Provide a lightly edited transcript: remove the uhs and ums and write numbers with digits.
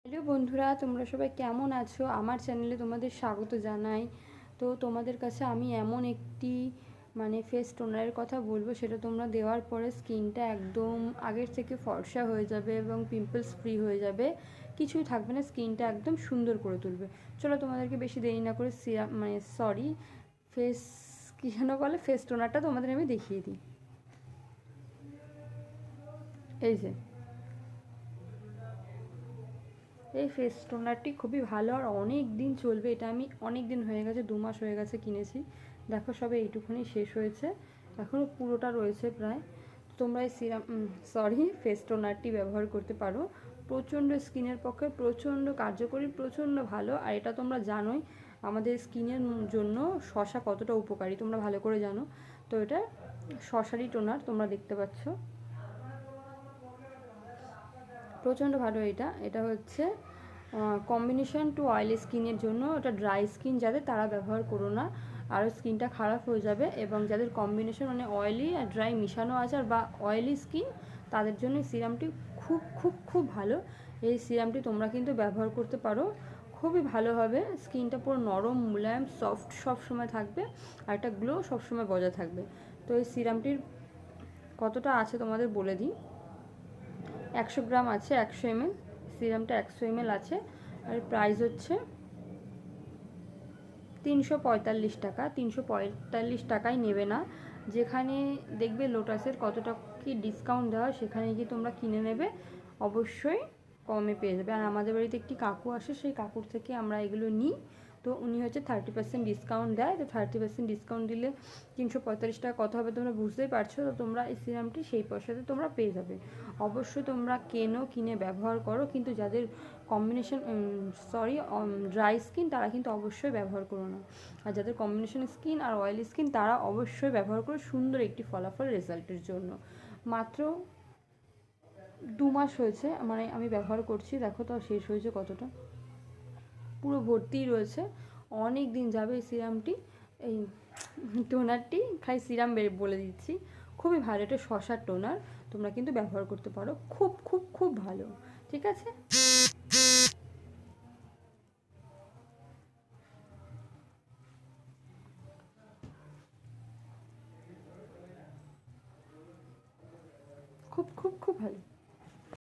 Hello বন্ধুরা, তোমরা সবাই কেমন আছো? আমার চ্যানেলে তোমাদের স্বাগত জানাই। তো তোমাদের কাছে আমি এমন একটি ফেস টোনারের কথা বলবো, সেটা তোমরা দেওয়ার পরে স্কিনটা একদম আগের থেকে ফর্সা হয়ে যাবে এবং পিম্পলস ফ্রি হয়ে যাবে, কিছুই থাকবে না, স্কিনটা একদম সুন্দর করে তুলবে। চলো তোমাদেরকে বেশি দেরি না করে ফেস কী যেন বলে, ফেস টোনারটা তোমাদের আমি দেখিয়ে দিই। এই যে এই ফেস টোনারটি খুবই ভালো আর অনেক দিন চলবে। এটা আমি অনেক দিন হয়ে গেছে, 2 মাস হয়ে গেছে কিনেছি। দেখো সবে এইটুকুনি শেষ হয়েছে, এখনও পুরোটা রয়েছে প্রায়। তোমরা এই ফেস টোনারটি ব্যবহার করতে পারো। প্রচণ্ড স্কিনের পক্ষে প্রচণ্ড কার্যকরী, প্রচণ্ড ভালো। আর এটা তোমরা জানোই আমাদের স্কিনের জন্য শসা কতটা উপকারী, তোমরা ভালো করে জানো। তো এটা শসারই টোনার, তোমরা দেখতে পাচ্ছ প্রচণ্ড ভালো। এটা এটা হচ্ছে কম্বিনেশন টু অয়েলি স্কিনের জন্য। এটা ড্রাই স্কিন যাদের, তারা ব্যবহার করো না, আরও স্কিনটা খারাপ হয়ে যাবে। এবং যাদের কম্বিনেশন অয়েলি আর ড্রাই মিশানো আছে আর বা অয়েলি স্কিন, তাদের জন্য এই সিরামটি খুব খুব খুব ভালো। এই সিরামটি তোমরা কিন্তু ব্যবহার করতে পারো, খুবই ভালো হবে। স্কিনটা পুরো নরম, মুলায়ম, সফট সব সময় থাকবে আর একটা গ্লো সবসময় বজায় থাকবে। তো এই সিরামটির কতটা আছে তোমাদের বলে দিই। 100 গ্রাম আছে, 100 ml সিরামটা 100 ml আছে। আর প্রাইস হচ্ছে 345 টাকা। 345 টাকায় নেবে না। যেখানে দেখবে লোটাসের কতটা কি ডিসকাউন্ট দেওয়া, সেখানে গিয়ে তোমরা কিনে নেবে, অবশ্যই কমে পেয়ে যাবে। আর আমাদের বাড়িতে একটি কাকু আসে, সেই কাকুর থেকে আমরা এগুলো নিই। তো উনি হচ্ছে 30% ডিসকাউন্ট দেয়। তো 30% ডিসকাউন্ট দিলে 345 টাকা কত হবে তোমরা বুঝতেই পারছো। তো তোমরা এই সিরামটি সেই পয়সাতে তোমরা পেয়ে যাবে। অবশ্যই তোমরা কিনে ব্যবহার করো, কিন্তু যাদের কম্বিনেশন ড্রাই স্কিন, তারা কিন্তু অবশ্যই ব্যবহার করো না। আর যাদের কম্বিনেশন স্কিন আর অয়েলি স্কিন, তারা অবশ্যই ব্যবহার করো সুন্দর একটি ফলাফল রেজাল্টের জন্য। মাত্র 2 মাস হয়েছে আমি ব্যবহার করছি, দেখো তাও শেষ হয়েছে কতটা, পুরো ভর্তিই রয়েছে। অনেক দিন যাবে এই সিরামটি, এই টোনারটি, খালি সিরাম বলে দিচ্ছি। খুবই ভালো, এটা শসার টোনার, তোমরা কিন্তু ব্যবহার করতে পারো, খুব খুব খুব ভালো। ঠিক আছে, খুব খুব খুব ভালো।